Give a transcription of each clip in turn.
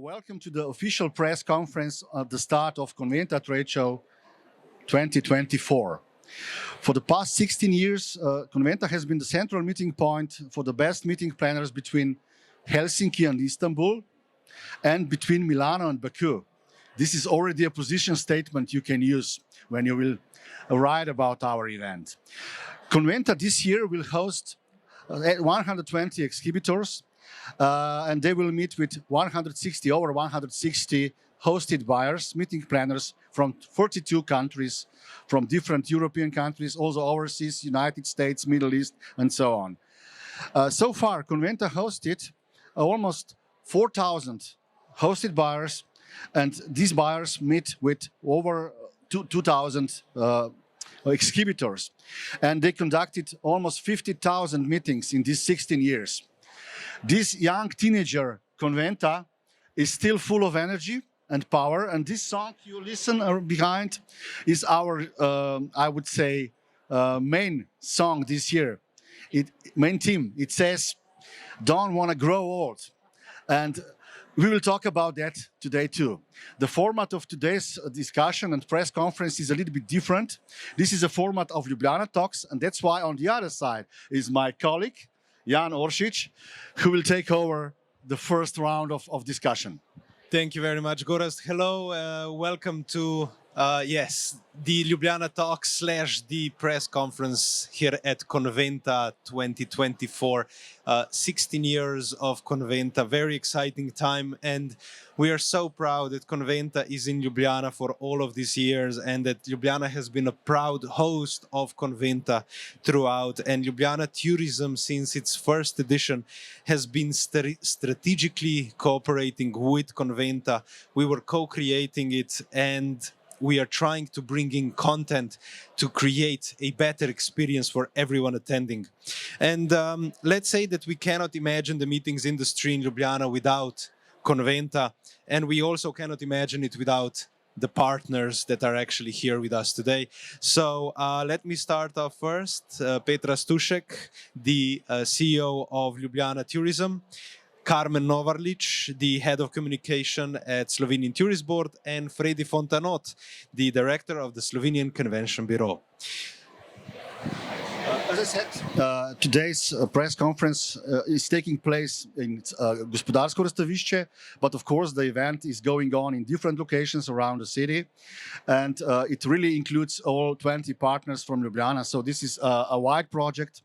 Welcome to the official press conference at the start of Conventa Trade Show 2024. For the past 16 years, Conventa has been the central meeting point for the best meeting planners between Helsinki and Istanbul and between Milano and Baku. This is already a position statement you can use when you will write about our event. Conventa this year will host 120 exhibitors, and they will meet with over 160 hosted buyers, meeting planners from 42 countries, from different European countries, also overseas, United States, Middle East, and so on. So far, Conventa hosted almost 4,000 hosted buyers, and these buyers meet with over 2,000 exhibitors. And they conducted almost 50,000 meetings in these 16 years. This young teenager, Conventa, is still full of energy and power. And this song you listen behind is our, I would say, main song this year. Main theme. It says, "Don't want to grow old." And we will talk about that today too. The format of today's discussion and press conference is a little bit different. This is a format of Ljubljana Talks, and that's why on the other side is my colleague, Jan Oršić, who will take over the first round of discussion. Thank you very much, Gorazd. Hello, welcome to the Ljubljana Talks / the press conference here at Conventa 2024. 16 years of Conventa, very exciting time, and we are so proud that Conventa is in Ljubljana for all of these years, and that Ljubljana has been a proud host of Conventa throughout. And Ljubljana Tourism, since its first edition, has been strategically cooperating with Conventa. We were co-creating it, and we are trying to bring in content to create a better experience for everyone attending. And let's say that we cannot imagine the meetings industry in Ljubljana without Conventa, and we also cannot imagine it without the partners that are actually here with us today. So let me start off first. Petra Stušek, the CEO of Ljubljana Tourism. Karmen Novarlič, the head of communication at Slovenian Tourist Board, and Fredi Fontanot, the director of the Slovenian Convention Bureau. As I said, today's press conference is taking place in Gospodarsko razstavišče, but of course the event is going on in different locations around the city, and it really includes all 20 partners from Ljubljana. So this is a wide project.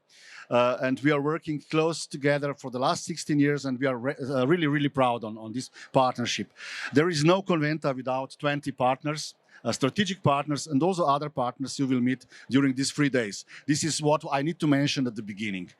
And we are working close together for the last 16 years, and we are really, really proud on this partnership. There is no Conventa without 20 partners, strategic partners, and also other partners you will meet during these 3 days. This is what I need to mention at the beginning.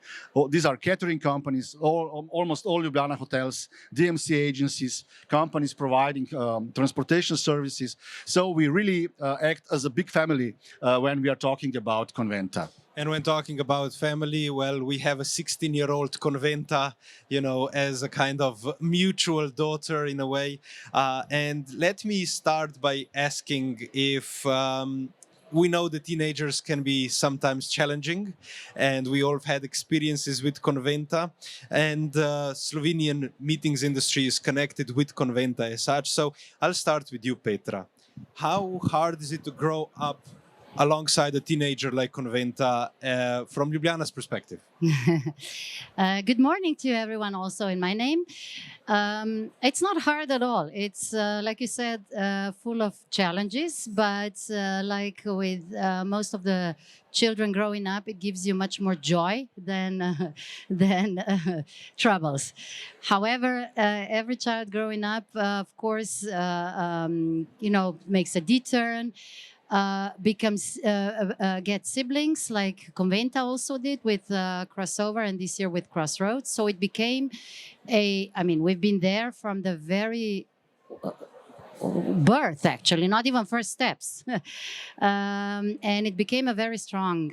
These are catering companies, almost all Ljubljana hotels, DMC agencies, companies providing transportation services. So we really act as a big family when we are talking about Conventa. And when talking about family, well, we have a 16-year-old Conventa, as a kind of mutual daughter in a way. And let me start by asking if we know that teenagers can be sometimes challenging, and we all have had experiences with Conventa, and Slovenian meetings industry is connected with Conventa as such. So I'll start with you, Petra. How hard is it to grow up alongside a teenager like Conventa from Ljubljana's perspective? Good morning to everyone also in my name. It's not hard at all. It's, like you said, full of challenges, but like with most of the children growing up, it gives you much more joy than troubles. However, every child growing up, of course, makes a detour. Get siblings like Conventa also did with Crossover, and this year with Crossroads. So it became we've been there from the very birth, actually, not even first steps. And it became a very strong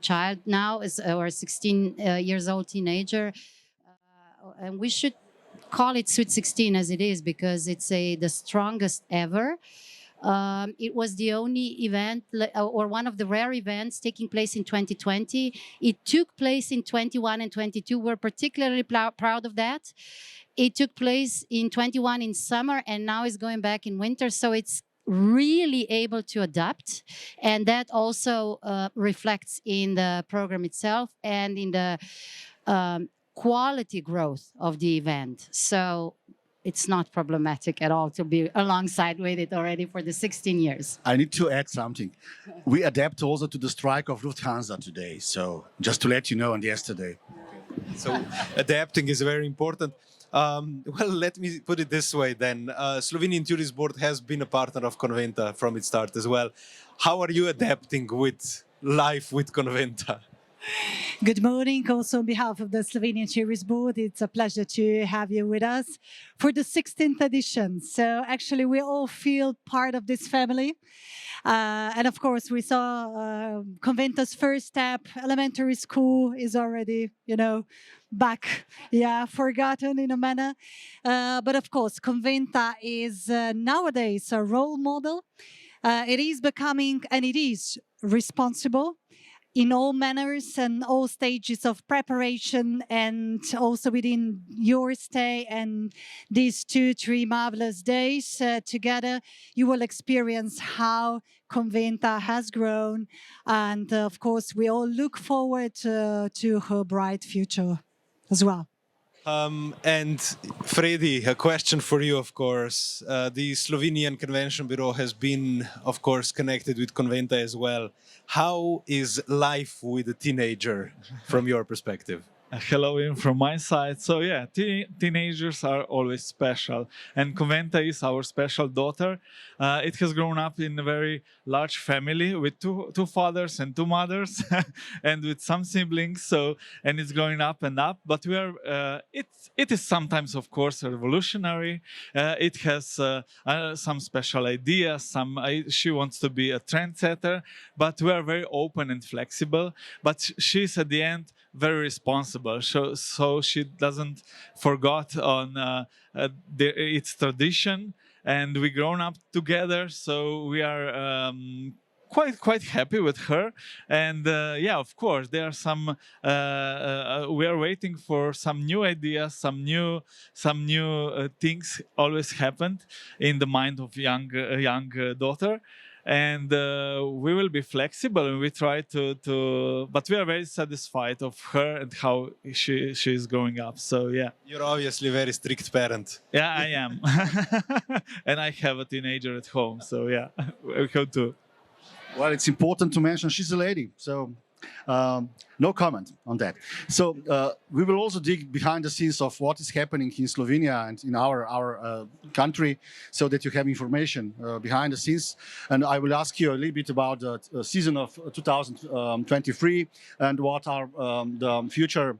child now, or a 16 years old teenager. And we should call it Sweet 16 as it is, because it's the strongest ever. It was the only event, or one of the rare events, taking place in 2020. It took place in 21 and 22. We're particularly proud of that. It took place in 21 in summer, and now it's going back in winter. So it's really able to adapt, and that also reflects in the program itself and in the quality growth of the event. So it's not problematic at all to be alongside with it already for the 16 years. I need to add something. We adapt also to the strike of Lufthansa today. So just to let you know, and yesterday. So adapting is very important. Well, let me put it this way then. Slovenian Tourist Board has been a partner of Conventa from its start as well. How are you adapting with life with Conventa? Good morning. Also on behalf of the Slovenian Tourist Board, it's a pleasure to have you with us for the 16th edition. So actually we all feel part of this family. And of course we saw Conventa's first step, elementary school is already, back, forgotten in a manner. But of course, Conventa is nowadays a role model. It is becoming, and it is responsible in all manners and all stages of preparation, and also within your stay and these 2-3 marvelous days together, you will experience how Conventa has grown. And of course, we all look forward to her bright future as well. And Fredi, a question for you, of course. The Slovenian Convention Bureau has been, of course, connected with Conventa as well. How is life with a teenager from your perspective? Hello, Ian, from my side. So yeah, teenagers are always special, and Conventa is our special daughter. It has grown up in a very large family with two fathers and 2 mothers, and with some siblings. So, and it's growing up and up. But we are. It is sometimes, of course, revolutionary. It has some special ideas. She wants to be a trendsetter, but we are very open and flexible. But she's at the end very responsible, so she doesn't forget on its tradition, and we grown up together, so we are quite happy with her. And yeah, of course, there are some. We are waiting for some new ideas, some new things. Always happened in the mind of young daughter. And we will be flexible, and we try to but we are very satisfied of her and how she is growing up. So yeah, you're obviously a very strict parent. Yeah, I am. And I have a teenager at home, so yeah, we have to. Well, it's important to mention she's a lady, so no comment on that. So we will also dig behind the scenes of what is happening in Slovenia and in our country, so that you have information behind the scenes. And I will ask you a little bit about the season of 2023 and what are the future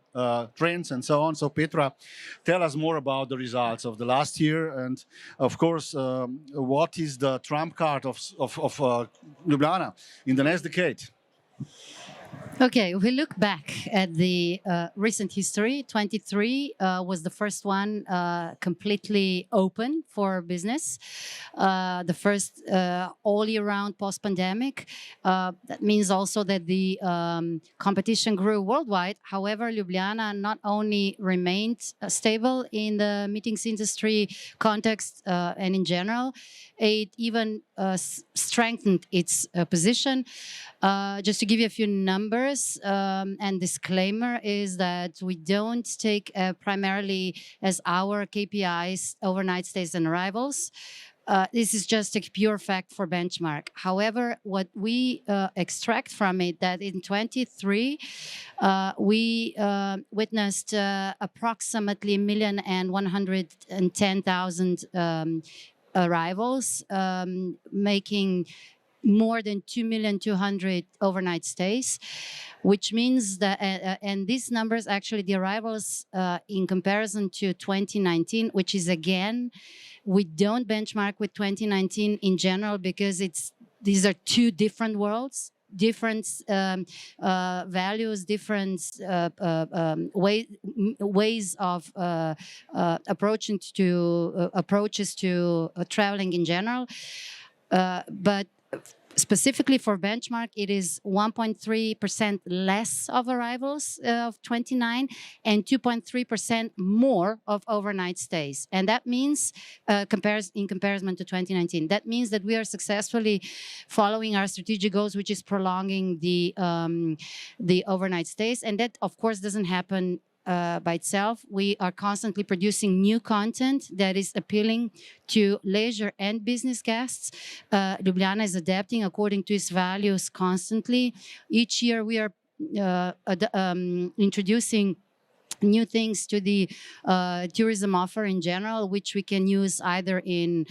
trends and so on. So Petra, tell us more about the results of the last year, and of course, what is the trump card of Ljubljana in the next decade? Okay, we look back at the recent history. 23 was the first one completely open for business. The first all year round post-pandemic. That means also that the competition grew worldwide. However, Ljubljana not only remained stable in the meetings industry context and in general, it even strengthened its position. Just to give you a few numbers, and disclaimer is that we don't take primarily as our KPIs overnight stays and arrivals. This is just a pure fact for benchmark. However, what we extract from it, that in 23, we witnessed approximately 1,110,000 arrivals, making more than 2,200,000 overnight stays, which means that, and these numbers actually, the arrivals in comparison to 2019, which is again, we don't benchmark with 2019 in general because these are 2 different worlds, different values, different ways of approaches to traveling in general. But specifically for benchmark, it is 1.3% less of arrivals of 29 and 2.3% more of overnight stays. And that means, in comparison to 2019, that means that we are successfully following our strategic goals, which is prolonging the overnight stays. And that, of course, doesn't happen by itself. We are constantly producing new content that is appealing to leisure and business guests. Ljubljana is adapting according to its values constantly. Each year we are introducing new things to the tourism offer in general, which we can use either in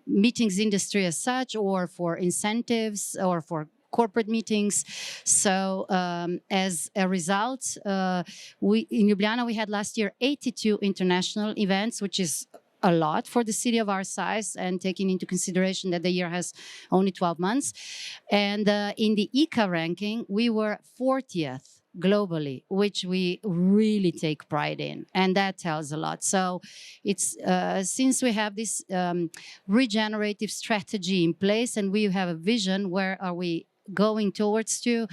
meetings industry as such, or for incentives, or for corporate meetings. So as a result, in Ljubljana, we had last year 82 international events, which is a lot for the city of our size, and taking into consideration that the year has only 12 months. And in the ICA ranking, we were 40th globally, which we really take pride in, and that tells a lot. So it's since we have this regenerative strategy in place, and we have a vision, where are we going towards to,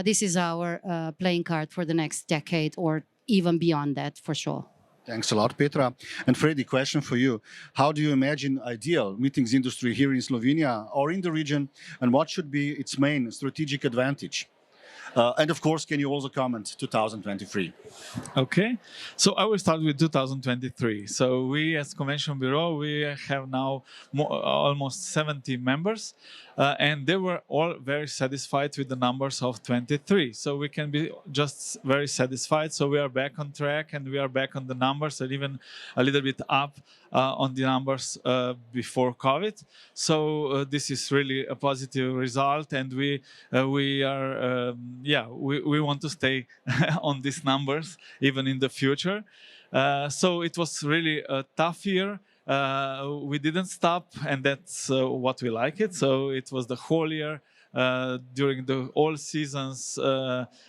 this is our playing card for the next decade, or even beyond that, for sure. Thanks a lot, Petra. And Fredi, question for you. How do you imagine ideal meetings industry here in Slovenia or in the region, and what should be its main strategic advantage? And of course, can you also comment 2023? Okay, so I will start with 2023. So we, as Convention Bureau, we have now almost 70 members, and they were all very satisfied with the numbers of 23. So we can be just very satisfied. So we are back on track, and we are back on the numbers, and even a little bit up on the numbers before COVID. So this is really a positive result, and we are we want to stay on these numbers even in the future. So it was really a tough year. We didn't stop, and that's what we like it. So it was the whole year, during all seasons,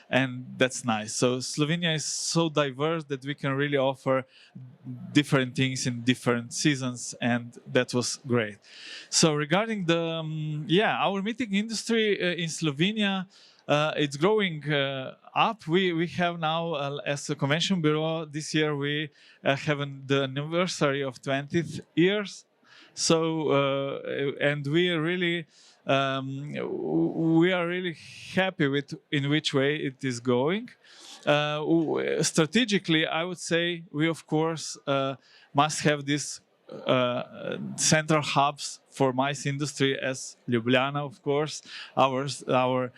and that's nice. So Slovenia is so diverse that we can really offer different things in different seasons, and that was great. So regarding the our meeting industry in Slovenia, it's growing up. We have now, as a Convention Bureau, this year we have the anniversary of 20th years. So and we are really happy with in which way it is going. Strategically, I would say we of course must have this central hubs for MICE industry as Ljubljana, of course, our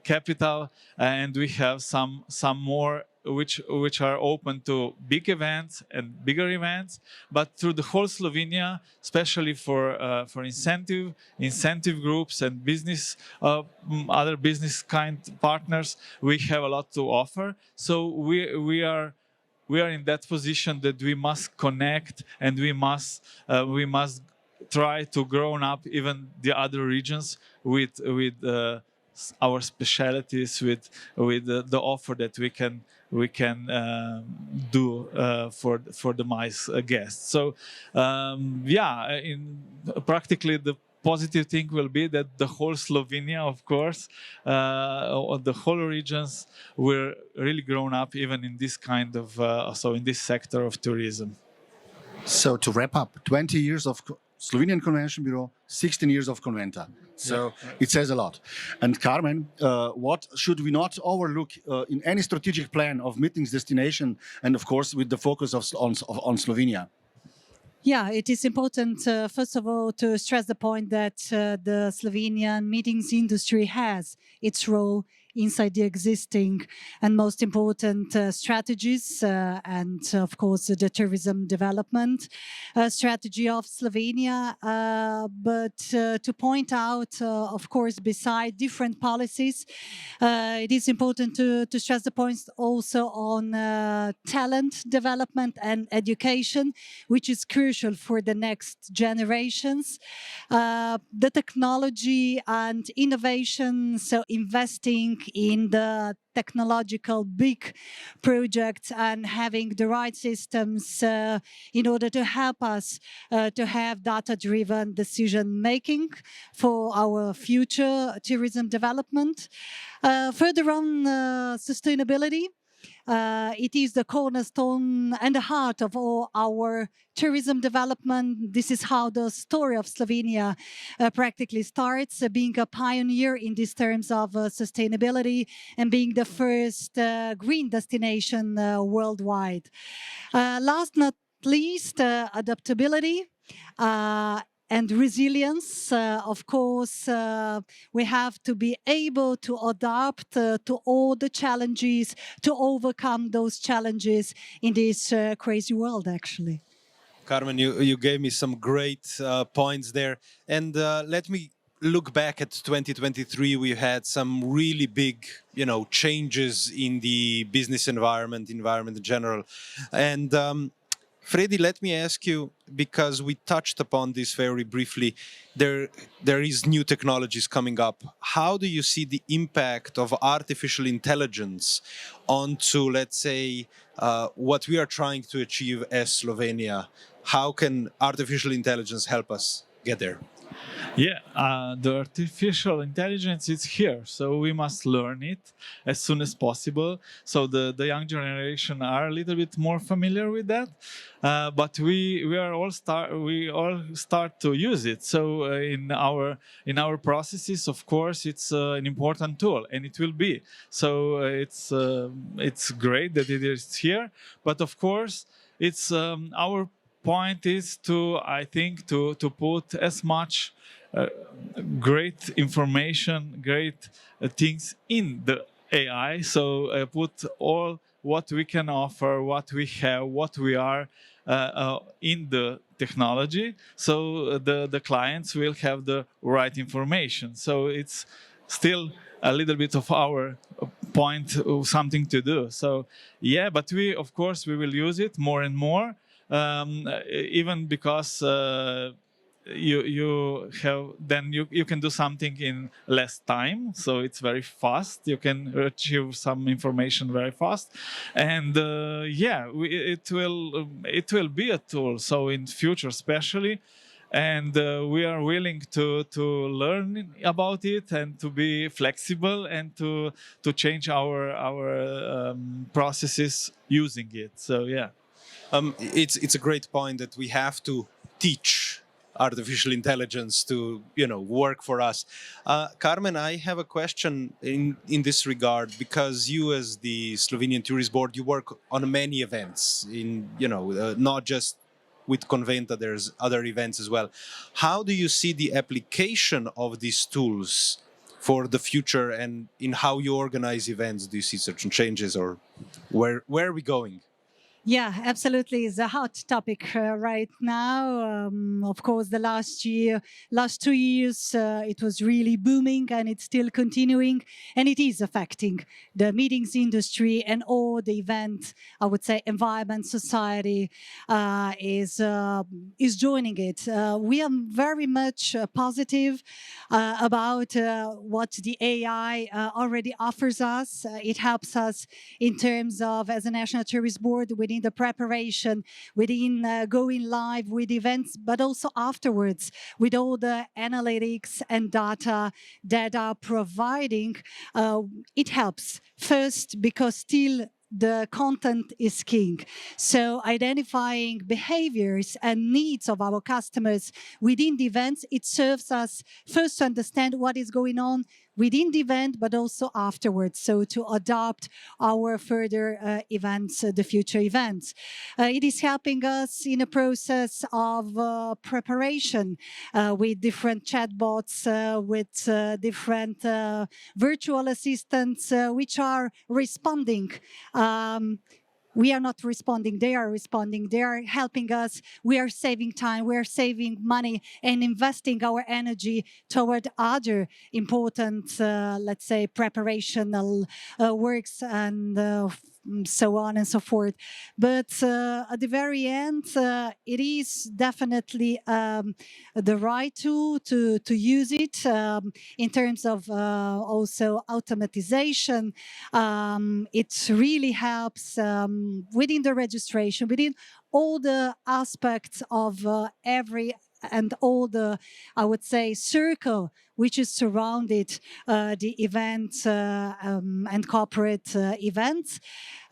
capital, and we have some more which are open to big events and bigger events, but through the whole Slovenia, especially for incentive groups and business other business kind partners, we have a lot to offer. So we are in that position that we must connect, and we must try to grow up even the other regions with our specialities, with the offer that we can do for the MICE guests. So practically the positive thing will be that the whole Slovenia, of course, the whole regions will really grown up even in this kind of in this sector of tourism. So to wrap up, 20 years of Slovenian Convention Bureau, 16 years of Conventa. So it says a lot. And Karmen, what should we not overlook in any strategic plan of meetings destination, and of course with the focus on Slovenia? Yeah, it is important, first of all, to stress the point that the Slovenian meetings industry has its role inside the existing and most important strategies and, of course, the tourism development strategy of Slovenia. But to point out, of course, beside different policies, it is important to stress the points also on talent development and education, which is crucial for the next generations. The technology and innovation, so investing in the technological big projects and having the right systems in order to help us to have data-driven decision-making for our future tourism development. Further on, sustainability. It is the cornerstone and the heart of all our tourism development. This is how the story of Slovenia practically starts, being a pioneer in these terms of sustainability and being the first green destination worldwide. Last not least, adaptability. And resilience, of course, we have to be able to adapt to all the challenges, to overcome those challenges in this crazy world, actually. Karmen, you gave me some great points there. And let me look back at 2023. We had some really big, changes in the business environment in general. And Fredi, let me ask you, because we touched upon this very briefly, there is new technologies coming up. How do you see the impact of artificial intelligence onto, let's say, what we are trying to achieve as Slovenia? How can artificial intelligence help us get there? Yeah, the artificial intelligence is here, so we must learn it as soon as possible. So the young generation are a little bit more familiar with that, but we all start to use it. So in our processes, of course, it's an important tool, and it will be. So it's great that it is here, but of course, it's our point is to put as much great information, great things in the AI. So put all what we can offer, what we have, what we are in the technology. So the clients will have the right information. So it's still a little bit of our point of something to do. So yeah, but we will use it more and more. Even because you can do something in less time, so it's very fast. You can retrieve some information very fast, and it will be a tool. So in future, especially, and we are willing to learn about it and to be flexible and to change our processes using it. So yeah. It's a great point that we have to teach artificial intelligence to work for us. Karmen, I have a question in this regard, because you, as the Slovenian Tourist Board, you work on many events not just with Conventa, there's other events as well. How do you see the application of these tools for the future, and in how you organize events? Do you see certain changes, or where are we going? Yeah, absolutely. It's a hot topic right now. Of course, the last 2 years, it was really booming, and it's still continuing, and it is affecting the meetings industry and all the event, I would say, environment, society is joining it. We are very much positive about what the AI already offers us. It helps us in terms of, as a National Tourist Board, within the preparation, within going live with events, but also afterwards with all the analytics and data that are providing. It helps first because still the content is king. So identifying behaviors and needs of our customers within the events, it serves us first to understand what is going on within the event, but also afterwards, so to adopt our further events, the future events. It is helping us in a process of preparation with different chatbots, with different virtual assistants, which are responding. We are not responding, they are responding, they are helping us, we are saving time, we are saving money and investing our energy toward other important, let's say, preparational works and so on and so forth. But at the very end, it is definitely the right tool to use it in terms of also automatization. It really helps within the registration, within all the aspects of every and all the, I would say, circle which is surrounded the events and corporate events.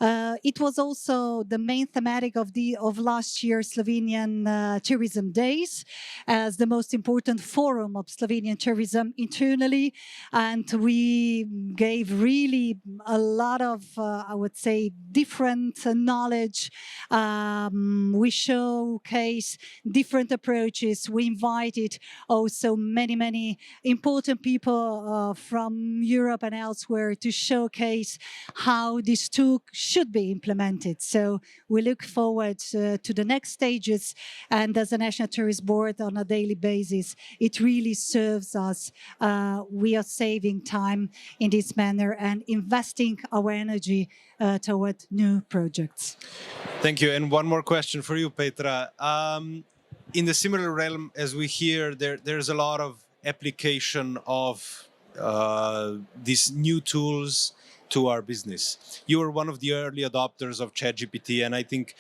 It was also the main thematic of last year's Slovenian Tourism Days as the most important forum of Slovenian tourism internally. And we gave really a lot of, I would say, different knowledge. We showcase different approaches. We invited also many important people from Europe and elsewhere to showcase how this tool should be implemented. So we look forward to the next stages, and as a National Tourist Board on a daily basis, it really serves us. We are saving time in this manner and investing our energy toward new projects. Thank you. And one more question for you, Petra. In the similar realm, as we hear, there's a lot of application of these new tools to our business. You were one of the early adopters of ChatGPT, and I think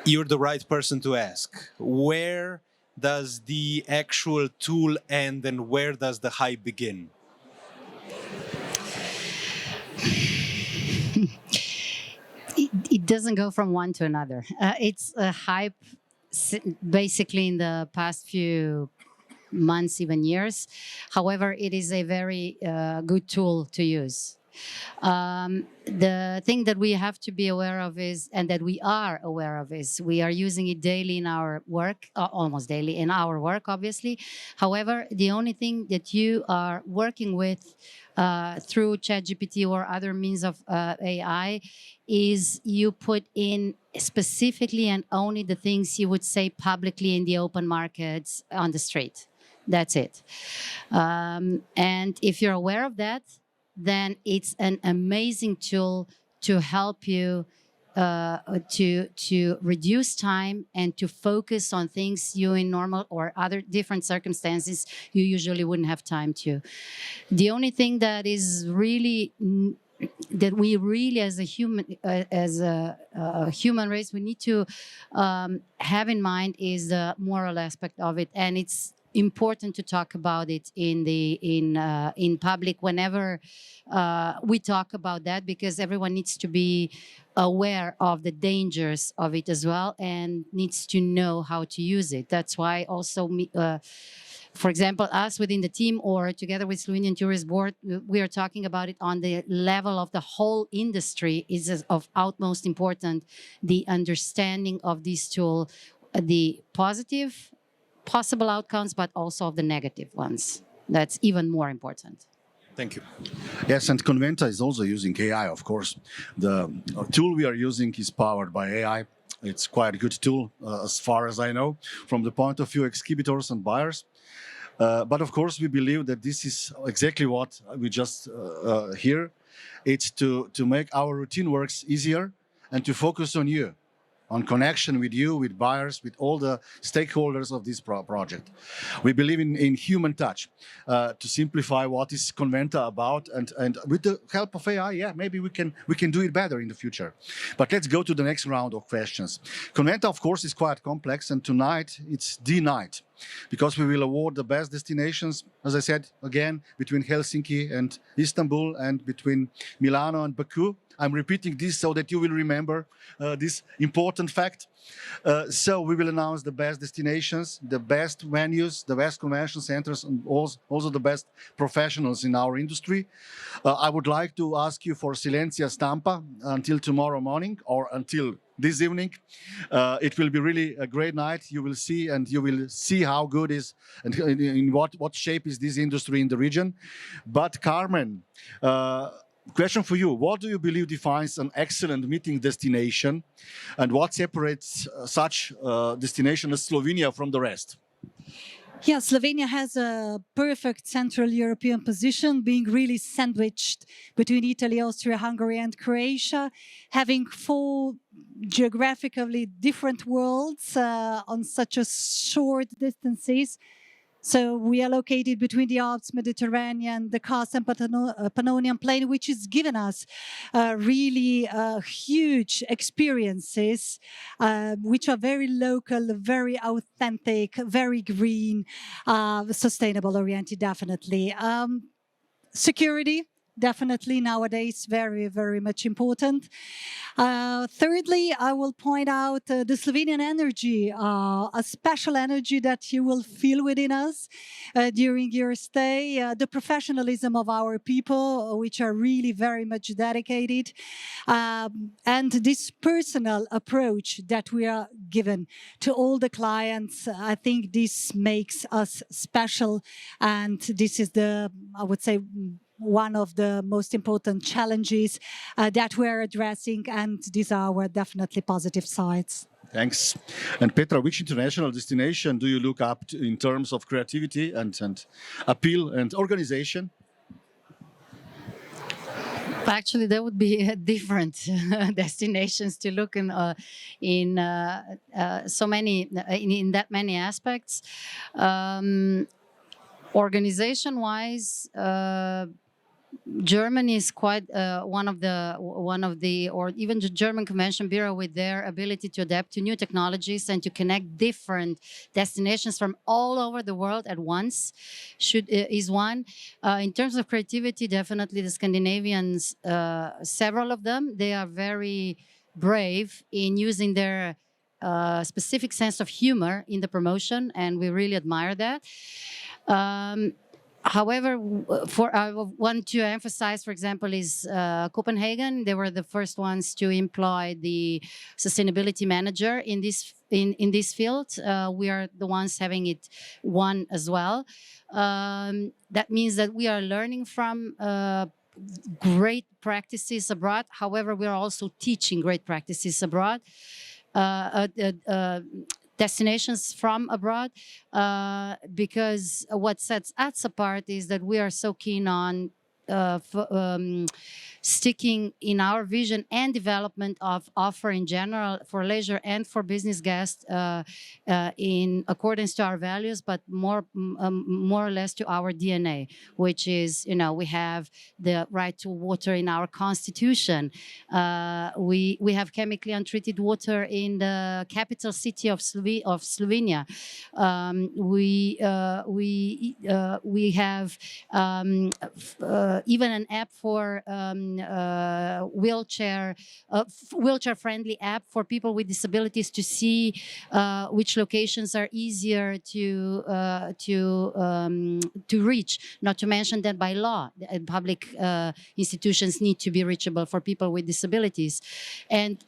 you're the right person to ask. Where does the actual tool end and where does the hype begin? It doesn't go from one to another. It's a hype basically in the past few months, even years. However, it is a very good tool to use. The thing that we have to be aware of is, and that we are aware of is, we are using it daily in our work, almost daily in our work, obviously. However, the only thing that you are working with through ChatGPT or other means of AI is you put in specifically and only the things you would say publicly in the open markets on the street. That's it. And if you're aware of that, then it's an amazing tool to help you to reduce time and to focus on things you in normal or other different circumstances you usually wouldn't have time to. The only thing that is really that we really as a human race we need to have in mind is the moral aspect of it, and it's important to talk about it in public whenever we talk about that, because everyone needs to be aware of the dangers of it as well and needs to know how to use it. That's why also for example, us within the team or together with Slovenian Tourist Board, we are talking about it on the level of the whole industry. Is of utmost important, the understanding of this tool, the positive possible outcomes, but also of the negative ones. That's even more important. Thank you. Yes, and Conventa is also using AI, of course. The tool we are using is powered by AI. It's quite a good tool, as far as I know, from the point of view of exhibitors and buyers. But of course, we believe that this is exactly what we just hear. It's to make our routine works easier and to focus on you, on connection with you, with buyers, with all the stakeholders of this project. We believe in human touch to simplify what is Conventa about, and with the help of AI, yeah, maybe we can do it better in the future. But let's go to the next round of questions. Conventa, of course, is quite complex, and tonight it's the night, because we will award the best destinations, as I said, again, between Helsinki and Istanbul and between Milano and Baku. I'm repeating this so that you will remember this important fact. So we will announce the best destinations, the best venues, the best convention centers, and also the best professionals in our industry. I would like to ask you for Silentia Stampa until tomorrow morning or until this evening. It will be really a great night. You will see how good is and in what shape is this industry in the region. But Karmen, question for you. What do you believe defines an excellent meeting destination, and what separates such a destination as Slovenia from the rest? Yeah, Slovenia has a perfect Central European position, being really sandwiched between Italy, Austria, Hungary, and Croatia, having four geographically different worlds on such a short distances. So we are located between the Alps, Mediterranean, the Karst and Pannonian Plain, which has given us really huge experiences, which are very local, very authentic, very green, sustainable oriented, definitely. Security. Definitely nowadays very, very much important. Thirdly, I will point out the Slovenian energy, a special energy that you will feel within us during your stay, the professionalism of our people, which are really very much dedicated, and this personal approach that we are given to all the clients. I think this makes us special, and this is I would say, one of the most important challenges that we're addressing, and these are our definitely positive sides. Thanks. And Petra, which international destination do you look up to in terms of creativity and appeal and organization? Actually, there would be different destinations to look in so many in that many aspects. Organization-wise, Germany is quite one of the, or even the German Convention Bureau, with their ability to adapt to new technologies and to connect different destinations from all over the world at once, is one. In terms of creativity, definitely the Scandinavians, several of them, they are very brave in using their specific sense of humor in the promotion, and we really admire that. However, I want to emphasize, for example, is Copenhagen. They were the first ones to employ the sustainability manager in this field. We are the ones having it one as well. That means that we are learning from great practices abroad. However, we are also teaching great practices abroad. Destinations from abroad, because what sets us apart is that we are so keen on sticking in our vision and development of offer in general for leisure and for business guests in accordance to our values, but more or less to our DNA, which is, we have the right to water in our constitution. We have chemically untreated water in the capital city of Slovenia. We have even an app for wheelchair-friendly app for people with disabilities to see which locations are easier to reach. Not to mention that by law, public institutions need to be reachable for people with disabilities. And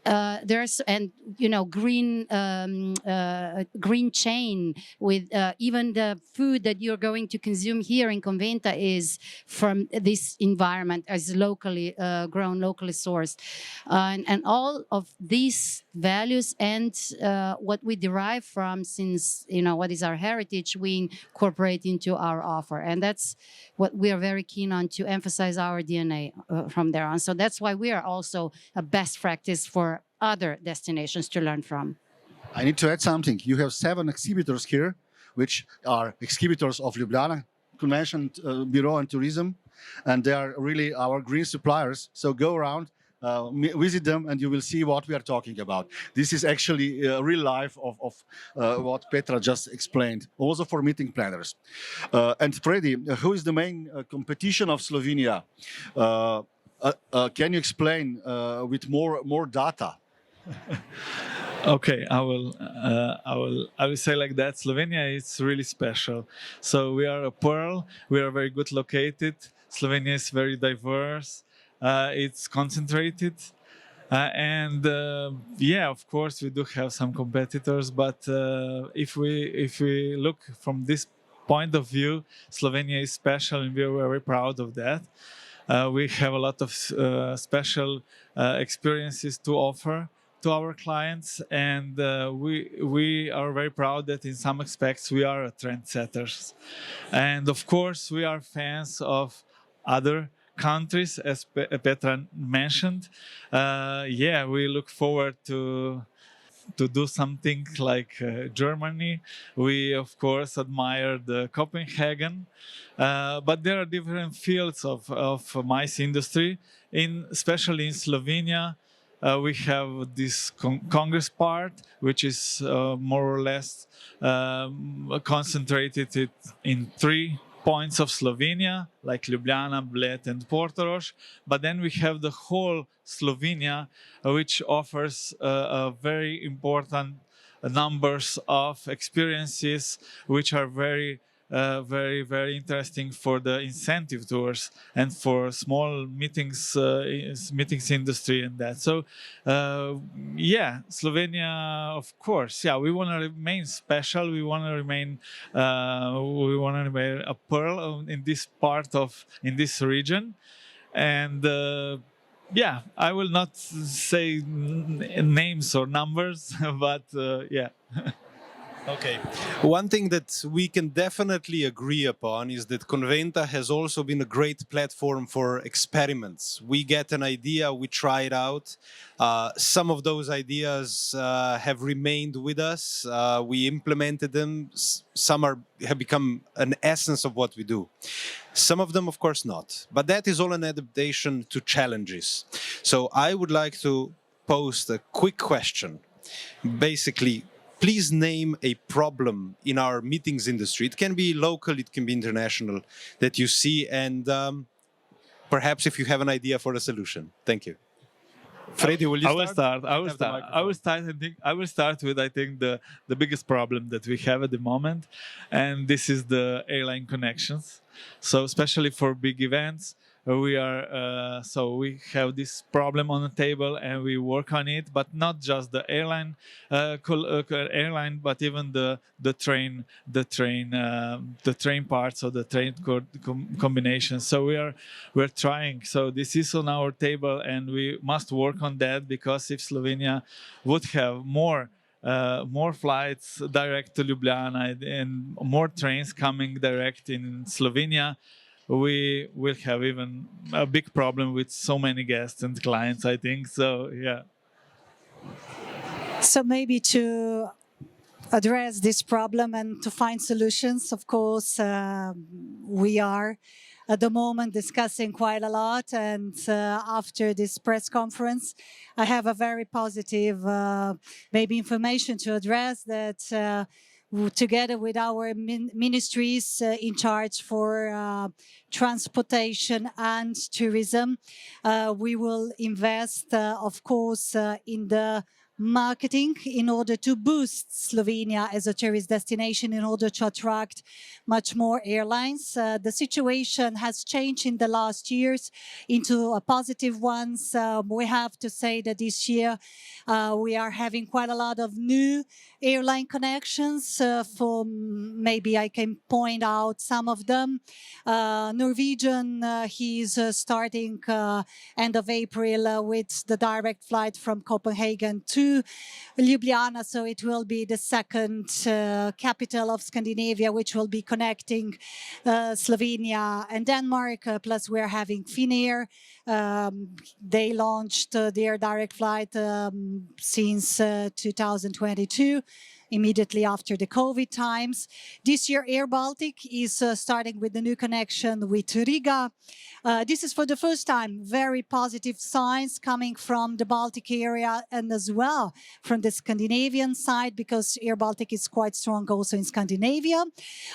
green chain with even the food that you're going to consume here in Conventa is from this environment, as locally grown, locally sourced, and all of these values and what we derive from, since what is our heritage, we incorporate into our offer, and that's what we are very keen on, to emphasize our DNA from there on. So that's why we are also a best practice for other destinations to learn from. I need to add something. You have 7 exhibitors here, which are exhibitors of Ljubljana Convention Bureau and Tourism, and they are really our green suppliers. So go around, visit them, and you will see what we are talking about. This is actually real life of what Petra just explained, also for meeting planners. And Fredi, who is the main competition of Slovenia? Can you explain with more data? Okay, I will say like that. Slovenia is really special. So we are a pearl. We are very good located. Slovenia is very diverse. It's concentrated, and yeah, of course we do have some competitors. But if we look from this point of view, Slovenia is special, and we are very proud of that. We have a lot of special experiences to offer to our clients, and we are very proud that in some aspects we are trendsetters. And of course, we are fans of other countries, as Petra mentioned. We look forward to do something like Germany. We, of course, admire the Copenhagen, but there are different fields of mice industry. Especially in Slovenia, we have this Congress part, which is more or less concentrated in 3 points of Slovenia, like Ljubljana, Bled, and Portorož. But then we have the whole Slovenia, which offers a very important numbers of experiences, which are very interesting for the incentive tours and for small meetings industry and that. So Slovenia, of course, we want to remain special. We want to remain a pearl in this this region. And I will not say names or numbers, but Okay. One thing that we can definitely agree upon is that Conventa has also been a great platform for experiments. We get an idea, we try it out. Some of those ideas have remained with us. We implemented them. Some have become an essence of what we do. Some of them, of course, not. But that is all an adaptation to challenges. So I would like to pose a quick question. Basically, please name a problem in our meetings industry. It can be local, it can be international, that you see, and perhaps if you have an idea for a solution. Thank you. Fredi, will you start? I will start with the biggest problem that we have at the moment, and this is the airline connections. So especially for big events, we have this problem on the table and we work on it, but not just the airline, but even the train parts or the train combinations. So we're trying. So this is on our table, and we must work on that, because if Slovenia would have more flights direct to Ljubljana and more trains coming direct in Slovenia, we will have even a big problem with so many guests and clients, I think. So, yeah. So maybe to address this problem and to find solutions, of course, we are at the moment discussing quite a lot. And after this press conference, I have a very positive maybe information to address, that together with our ministries in charge for transportation and tourism, we will invest, of course, in the marketing in order to boost Slovenia as a tourist destination, in order to attract much more airlines. The situation has changed in the last years into a positive one. We have to say that this year we are having quite a lot of new airline connections. Maybe I can point out some of them. Norwegian, he's starting end of April with the direct flight from Copenhagen to Ljubljana, so it will be the second capital of Scandinavia, which will be connecting Slovenia and Denmark. Plus, we're having Finnair. They launched their direct flight since 2022. Immediately after the COVID times. This year, Air Baltic is starting with the new connection with Riga. This is for the first time very positive signs coming from the Baltic area and as well from the Scandinavian side, because Air Baltic is quite strong also in Scandinavia.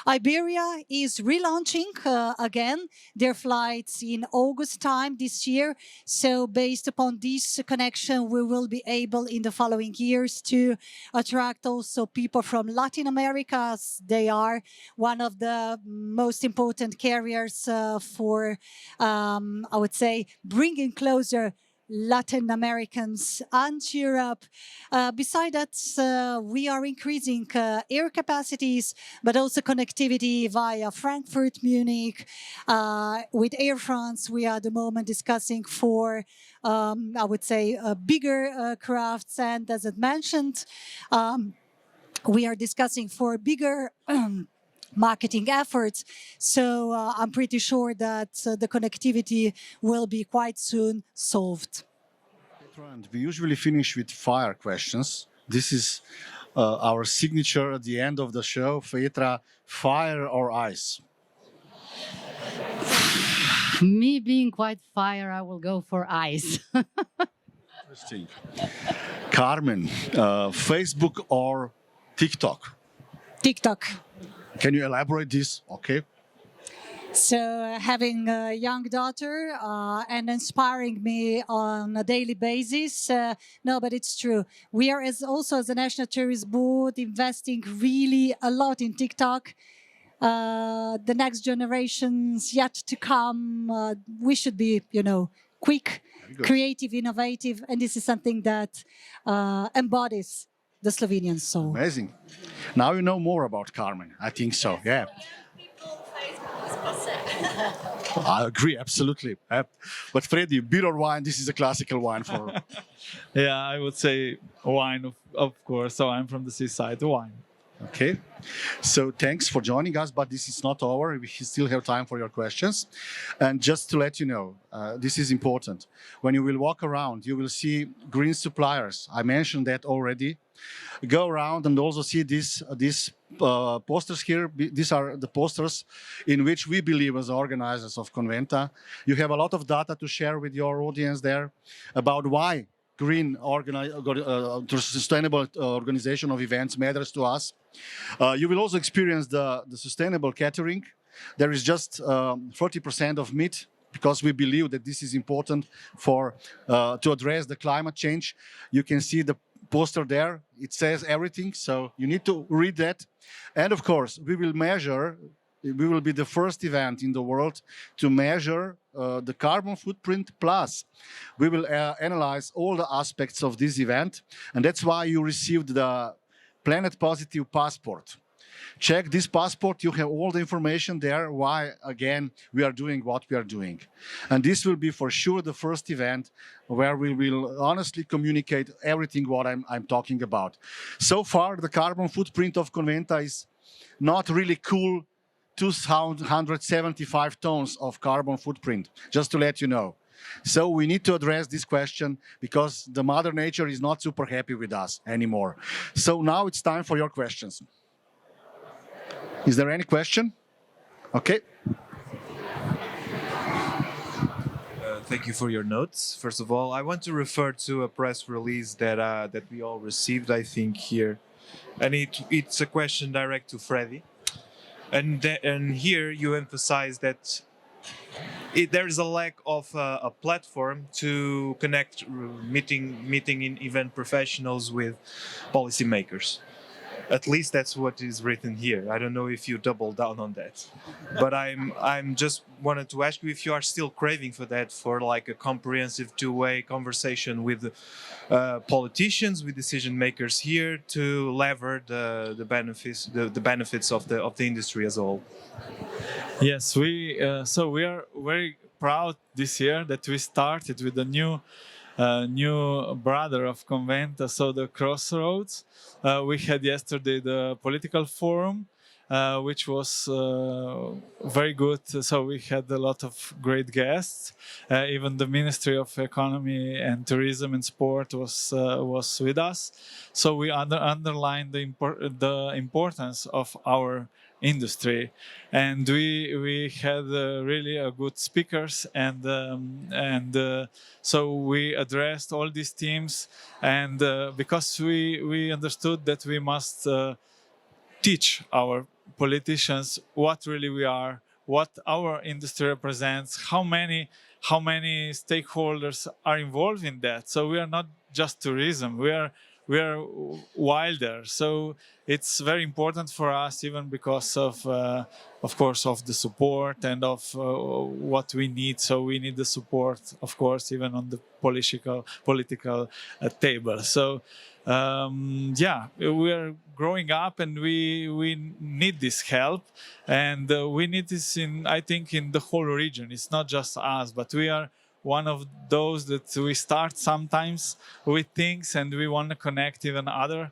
Iberia is relaunching again their flights in August time this year. So based upon this connection, we will be able in the following years to attract also people from Latin America. They are one of the most important carriers for, I would say, bringing closer Latin Americans and Europe. Besides that, we are increasing air capacities, but also connectivity via Frankfurt, Munich. With Air France, we are at the moment discussing for, I would say, bigger crafts. And as I mentioned, we are discussing for bigger marketing efforts. So I'm pretty sure that the connectivity will be quite soon solved. Petra, and we usually finish with fire questions. This is our signature at the end of the show. Petra, fire or ice? Me being quite fire, I will go for ice. Interesting. Karmen, Facebook or TikTok? TikTok. Can you elaborate this? Okay. So having a young daughter and inspiring me on a daily basis. No, but it's true. We are also as a National Tourist Board investing really a lot in TikTok. The next generations yet to come, we should be, quick, creative, innovative. And this is something that embodies the Slovenian soul. Amazing. Now you know more about Karmen. I think so, yeah. I agree, absolutely. But Fredi, beer or wine, this is a classical wine for... Yeah, I would say wine, of course. So I'm from the seaside, wine. Okay, so thanks for joining us, but this is not over. We still have time for your questions. And just to let you know, this is important. When you will walk around, you will see green suppliers. I mentioned that already. Go around and also see these posters here. These are the posters in which we believe as organizers of Conventa. You have a lot of data to share with your audience there about why green sustainable organization of events matters to us. You will also experience the sustainable catering. There is just 40% of meat because we believe that this is important to address the climate change. You can see the poster there. It says everything, so you need to read that. And of course, we will be the first event in the world to measure the carbon footprint, plus we will analyze all the aspects of this event. And that's why you received the Planet Positive passport. Check this passport, you have all the information there, why, again, we are doing what we are doing. And this will be for sure the first event where we will honestly communicate everything what I'm talking about. So far, the carbon footprint of Conventa is not really cool, 275 tons of carbon footprint, just to let you know. So we need to address this question because the Mother Nature is not super happy with us anymore. So now it's time for your questions. Is there any question? Okay. Thank you for your notes. First of all, I want to refer to a press release that we all received, I think, here. And it's a question direct to Fredi. And here you emphasize that there is a lack of a platform to connect meeting in event professionals with policymakers. At least that's what is written here. I don't know if you double down on that, but I'm just wanted to ask you if you are still craving for that, for like a comprehensive two-way conversation with politicians, with decision makers here to lever the benefits of the industry as a whole. Yes, so we are very proud this year that we started with a new brother of Conventa, so the Crossroads. We had yesterday the political forum, which was very good. So we had a lot of great guests. Even the Ministry of Economy and Tourism and Sport was with us. So we underlined the importance of our industry, and we had really good speakers, and so we addressed all these themes, and because we understood that we must teach our politicians what really we are, what our industry represents, how many stakeholders are involved in that. So we are not just tourism, we are we are wilder. So it's very important for us, even because of course, of the support and of what we need. So we need the support, of course, even on the political table. So yeah, we are growing up, and we need this help, and we need this I think in the whole region. It's not just us, but we are one of those that we start sometimes with things, and we want to connect even other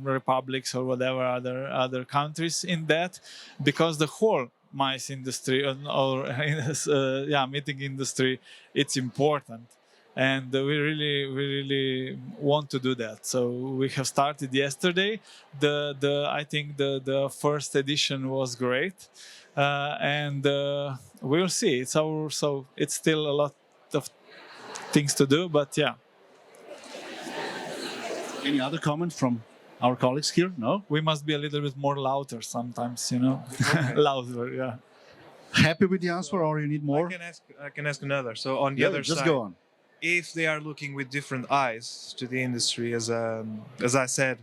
republics or whatever other countries in that, because the whole MICE industry or meeting industry, it's important. And we really want to do that. So we have started yesterday. I think the first edition was great, and we'll see. So it's still a lot of things to do, but yeah. Any other comment from our colleagues here? No? We must be a little bit more louder sometimes, louder, yeah. Happy with the answer, or you need more? I can ask another. So on the other just side, go on. If they are looking with different eyes to the industry, as I said,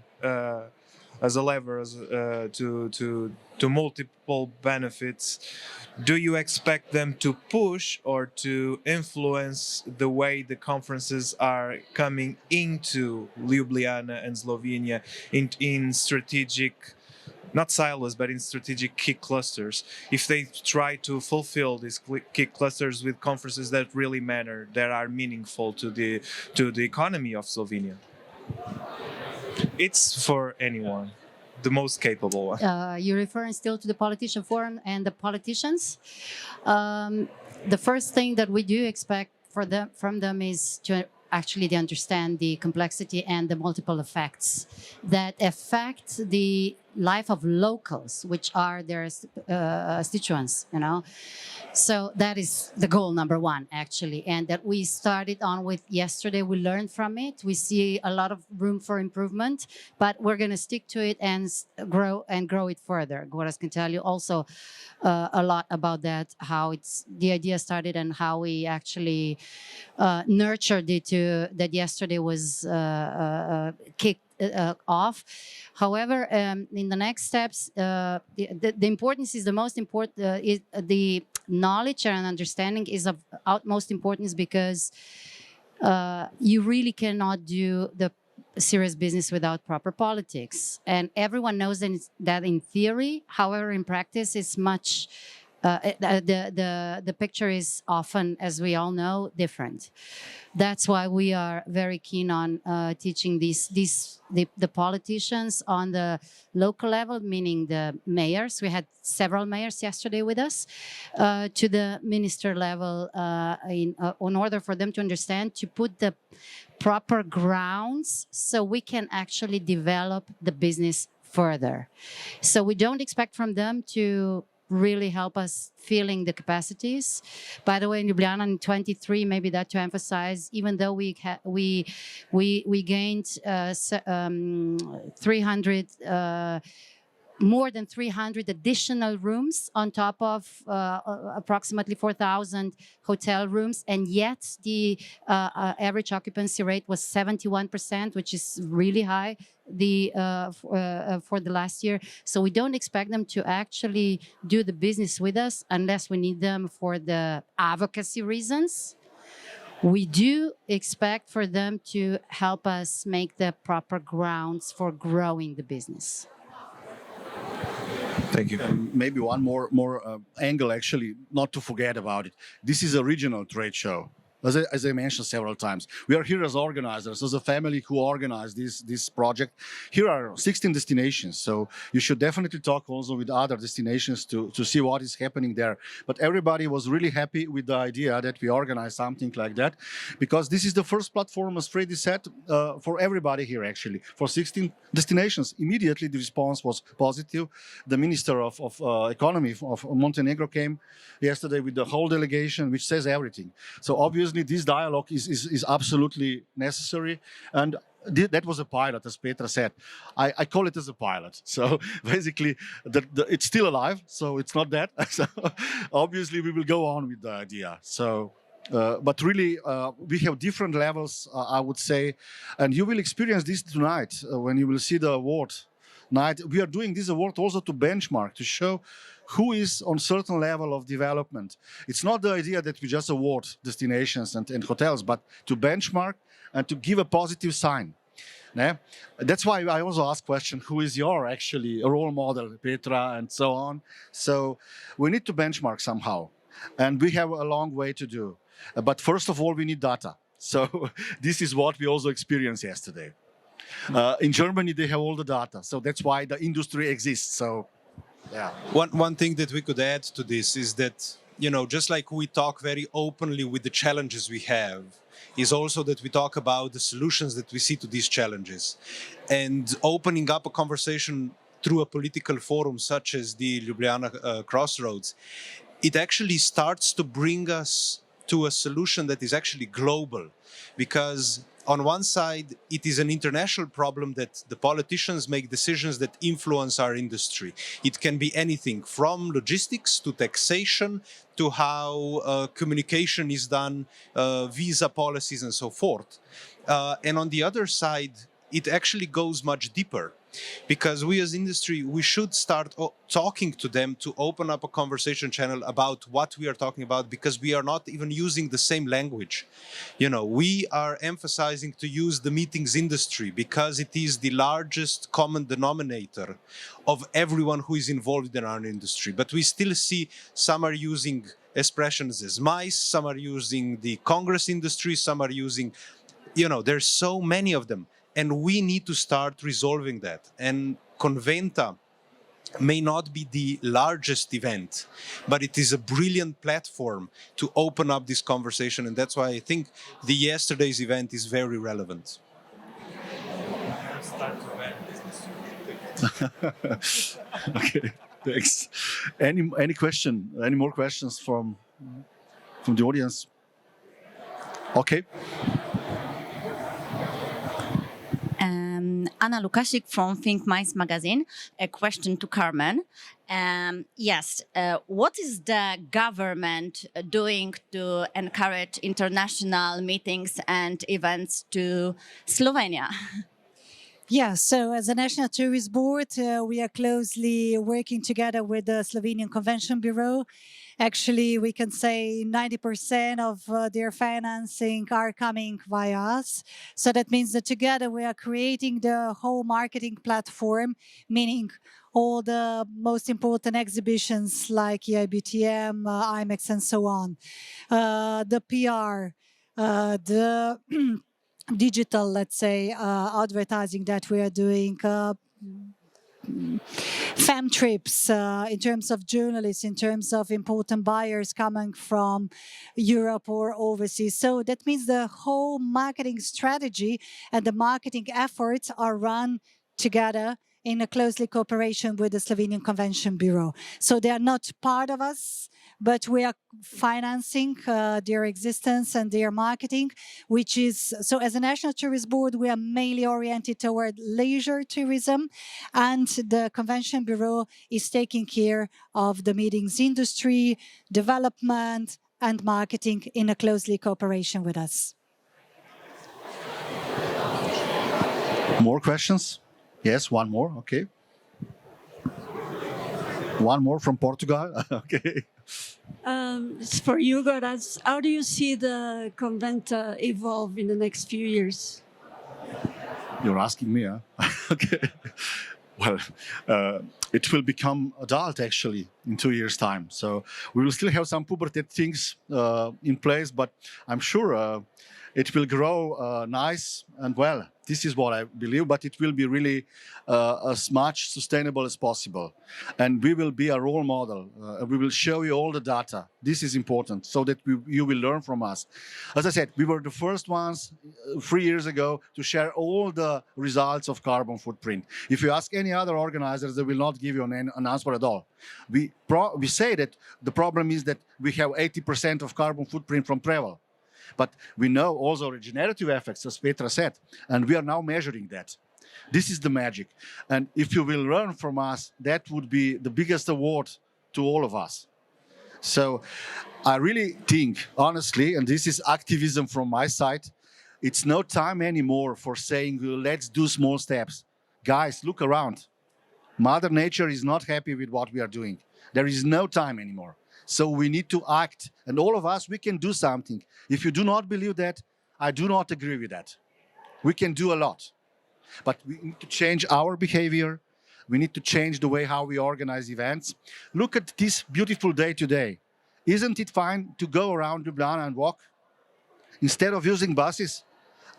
as a lever to multiple benefits, do you expect them to push or to influence the way the conferences are coming into Ljubljana and Slovenia in strategic, not silos, but in strategic key clusters? If they try to fulfill these key clusters with conferences that really matter, that are meaningful to the economy of Slovenia? It's for anyone, the most capable one. You're referring still to the politician forum and the politicians. The first thing that we do expect from them is to actually understand the complexity and the multiple effects that affect the life of locals, which are their constituents, So that is the goal number one, actually, and that we started on with yesterday. We learned from it. We see a lot of room for improvement, but we're going to stick to it and grow it further. Gorazd can tell you also a lot about that, how the idea started and how we actually nurtured it that yesterday was kicked off. However, in the next steps, the importance is the most important. The knowledge and understanding is of utmost importance, because you really cannot do the serious business without proper politics. And everyone knows that in theory. However, in practice, it's much. The picture is often, as we all know, different. That's why we are very keen on teaching the politicians on the local level, meaning the mayors. We had several mayors yesterday with us, to the minister level, in order for them to understand, to put the proper grounds so we can actually develop the business further. So we don't expect from them to really help us filling the capacities. By the way, in Ljubljana in 23, maybe that to emphasize, even though we gained 300 more than 300 additional rooms on top of approximately 4,000 hotel rooms, and yet the average occupancy rate was 71%, which is really high for the last year. So we don't expect them to actually do the business with us unless we need them for the advocacy reasons. We do expect for them to help us make the proper grounds for growing the business. Thank you. Maybe one more angle, actually, not to forget about it. This is a regional trade show. As I mentioned several times, we are here as organizers, as a family who organized this project. Here are 16 destinations, so you should definitely talk also with other destinations to see what is happening there. But everybody was really happy with the idea that we organize something like that, because this is the first platform, as Fredi said, for everybody here, actually, for 16 destinations. Immediately the response was positive. The Minister of Economy of Montenegro came yesterday with the whole delegation, which says everything. So obviously this dialogue is absolutely necessary, and that was a pilot, as Petra said. I call it as a pilot. So basically, it's still alive, so it's not dead. So obviously, we will go on with the idea. So But really, we have different levels, I would say, and you will experience this tonight when you will see the award night. We are doing this award also to benchmark, to show who is on certain level of development. It's not the idea that we just award destinations and hotels, but to benchmark and to give a positive sign. Yeah? That's why I also ask question, who is your actually role model, Petra, and so on. So we need to benchmark somehow. And we have a long way to do. But first of all, we need data. So this is what we also experienced yesterday. In Germany, they have all the data. So that's why the industry exists. So, yeah. One thing that we could add to this is that, you know, just like we talk very openly with the challenges we have, is also that we talk about the solutions that we see to these challenges. And opening up a conversation through a political forum such as the Ljubljana Crossroads, it actually starts to bring us to a solution that is actually global. Because on one side, it is an international problem that the politicians make decisions that influence our industry. It can be anything from logistics to taxation to how communication is done, visa policies and so forth. And on the other side, it actually goes much deeper. Because we as industry, we should start talking to them to open up a conversation channel about what we are talking about, because we are not even using the same language. You know, we are emphasizing to use the meetings industry because it is the largest common denominator of everyone who is involved in our industry. But we still see some are using expressions as MICE, some are using the Congress industry, some are using, you know, there's so many of them. And we need to start resolving that. And Conventa may not be the largest event, but it is a brilliant platform to open up this conversation. And that's why I think the yesterday's event is very relevant. Okay, thanks. Any question? Any more questions from the audience? Okay. Anna Lukasik from Think Mice magazine. A question to Karmen. Yes, what is the government doing to encourage international meetings and events to Slovenia? Yeah, so as a National Tourist Board, we are closely working together with the Slovenian Convention Bureau. Actually, we can say 90% of their financing are coming via us. So that means that together we are creating the whole marketing platform, meaning all the most important exhibitions like EIBTM, IMEX and so on. The PR, the digital, let's say, advertising that we are doing, fam trips in terms of journalists, in terms of important buyers coming from Europe or overseas. So that means the whole marketing strategy and the marketing efforts are run together in a closely cooperation with the Slovenian Convention Bureau. So they are not part of us, but we are financing their existence and their marketing, which is, so as a National Tourist Board, we are mainly oriented toward leisure tourism, and the Convention Bureau is taking care of the meetings industry, development, and marketing in a closely cooperation with us. More questions? Yes, one more, okay. One more from Portugal, okay. It's for you, Gorazd. How do you see the Conventa evolve in the next few years? You're asking me, huh? Okay. Well, it will become adult actually in 2 years' time. So we will still have some puberty things in place, but I'm sure it will grow nice and well. This is what I believe, but it will be really as much sustainable as possible. And we will be a role model. We will show you all the data. This is important so that you will learn from us. As I said, we were the first ones 3 years ago to share all the results of carbon footprint. If you ask any other organizers, they will not give you an answer at all. We say that the problem is that we have 80% of carbon footprint from travel. But we know also regenerative effects, as Petra said, and we are now measuring that. This is the magic. And if you will learn from us, that would be the biggest award to all of us. So I really think, honestly, and this is activism from my side, it's no time anymore for saying, let's do small steps. Guys, look around. Mother Nature is not happy with what we are doing. There is no time anymore. So we need to act. And all of us, we can do something. If you do not believe that, I do not agree with that. We can do a lot. But we need to change our behavior. We need to change the way how we organize events. Look at this beautiful day today. Isn't it fine to go around Ljubljana and walk instead of using buses?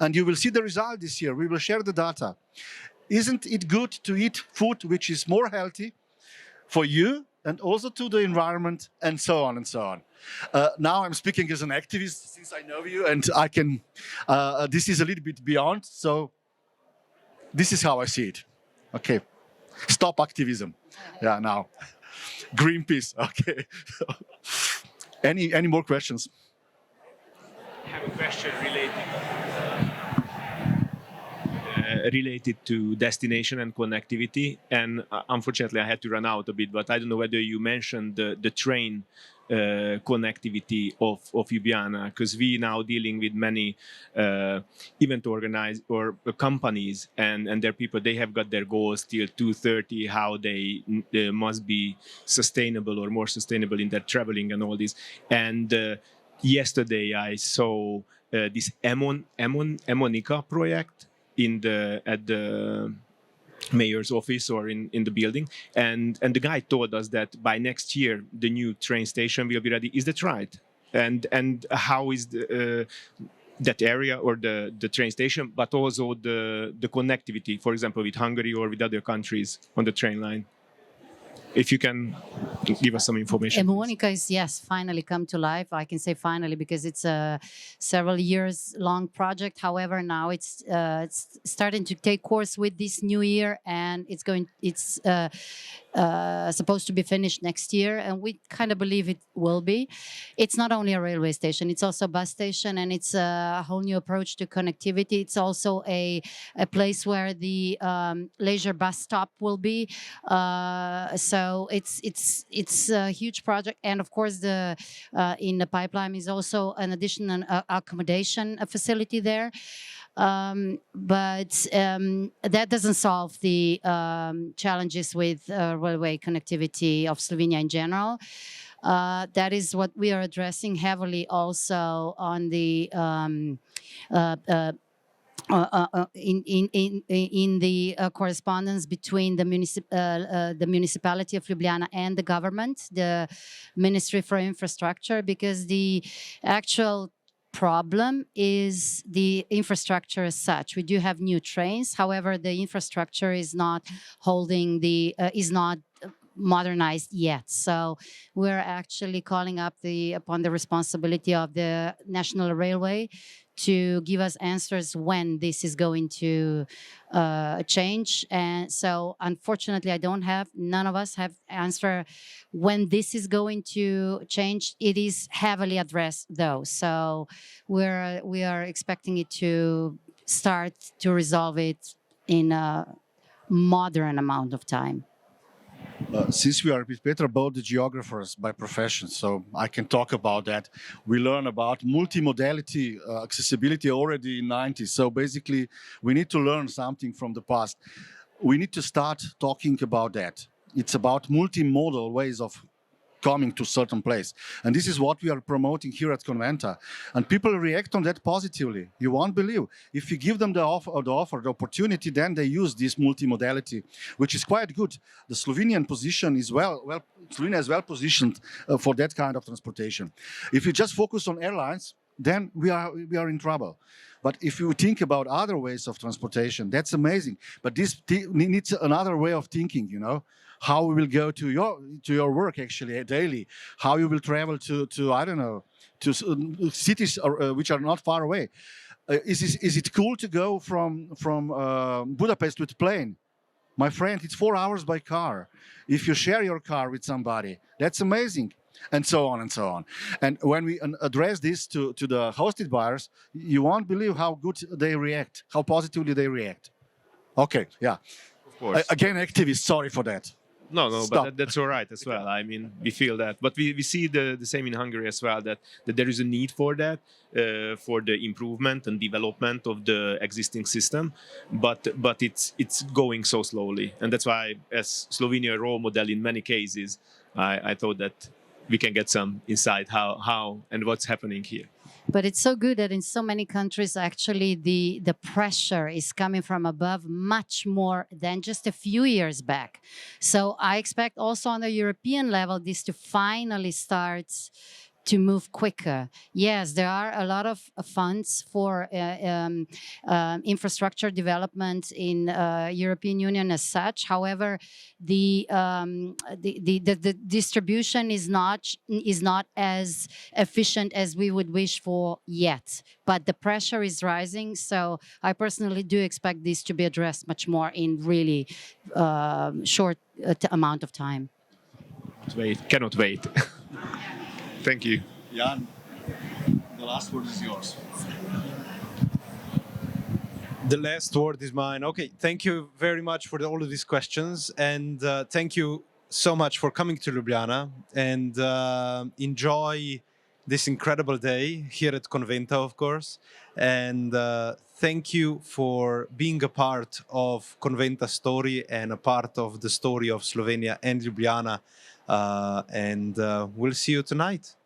And you will see the result this year. We will share the data. Isn't it good to eat food which is more healthy for you and also to the environment, and so on and so on. Now I'm speaking as an activist since I know you, and I can, this is a little bit beyond, so this is how I see it. Okay, stop activism. Yeah, now. Greenpeace, okay. Any more questions? I have a question related to destination and connectivity, and unfortunately I had to run out a bit, but I don't know whether you mentioned the train connectivity of Ljubljana, because we now dealing with many event organizers or companies and their people. They have got their goals till 2030, how they must be sustainable or more sustainable in their traveling and all this. And yesterday I saw this Emonica project at the mayor's office or in the building, and the guy told us that by next year the new train station will be ready. Is that right? And how is that area or the train station, but also the connectivity, for example, with Hungary or with other countries on the train line? If you can give us some information. Emonica is, yes, finally come to life. I can say finally because it's a several years long project. However, now it's starting to take course with this new year, and it's supposed to be finished next year, and we kind of believe it will be. It's not only a railway station, it's also a bus station, and it's a whole new approach to connectivity. It's also a place where the leisure bus stop will be. So it's a huge project, and of course in the pipeline is also an additional accommodation facility there. But that doesn't solve the challenges with railway connectivity of Slovenia in general. That is what we are addressing heavily also on the in the correspondence between the municipality of Ljubljana and the government, the Ministry for Infrastructure, because the actual problem is the infrastructure as such. We do have new trains, however, the infrastructure is not is not modernized yet. So we're actually calling upon the responsibility of the National Railway to give us answers when this is going to change. And so unfortunately, none of us have answer when this is going to change. It is heavily addressed though. So we are expecting it to start to resolve it in a modern amount of time. Since we are with Petra both the geographers by profession, so I can talk about that. We learn about multimodality accessibility already in the 90s. So basically, we need to learn something from the past. We need to start talking about that. It's about multimodal ways of coming to a certain place. And this is what we are promoting here at Conventa. And people react on that positively. You won't believe. If you give them the opportunity, then they use this multimodality, which is quite good. The Slovenian position is Slovenia is well positioned for that kind of transportation. If you just focus on airlines, then we are in trouble. But if you think about other ways of transportation, that's amazing. But this needs another way of thinking, you know. How we will go to your work actually daily, how you will travel to I don't know, to cities which are not far away. Is it cool to go from Budapest with plane? My friend, it's 4 hours by car. If you share your car with somebody, that's amazing. And so on and so on. And when we address this to the hosted buyers, you won't believe how good they react, how positively they react. Okay, yeah. Of course. Again, activists, sorry for that. No, Stop. but that's all right as well. I mean, we feel that, but we see the same in Hungary as well. That there is a need for that, for the improvement and development of the existing system, but it's going so slowly, and that's why, as Slovenia role model in many cases, I thought that we can get some insight how and what's happening here. But it's so good that in so many countries, actually, the pressure is coming from above much more than just a few years back. So I expect also on the European level, this to finally start to move quicker. Yes, there are a lot of funds for infrastructure development in European Union as such. However, the distribution is not as efficient as we would wish for yet. But the pressure is rising, so I personally do expect this to be addressed much more in really short amount of time. Cannot wait. Thank you. Jan, the last word is yours. The last word is mine. Okay, thank you very much for all of these questions, and thank you so much for coming to Ljubljana, and enjoy this incredible day here at Conventa, of course, and thank you for being a part of Conventa's story and a part of the story of Slovenia and Ljubljana, and we'll see you tonight.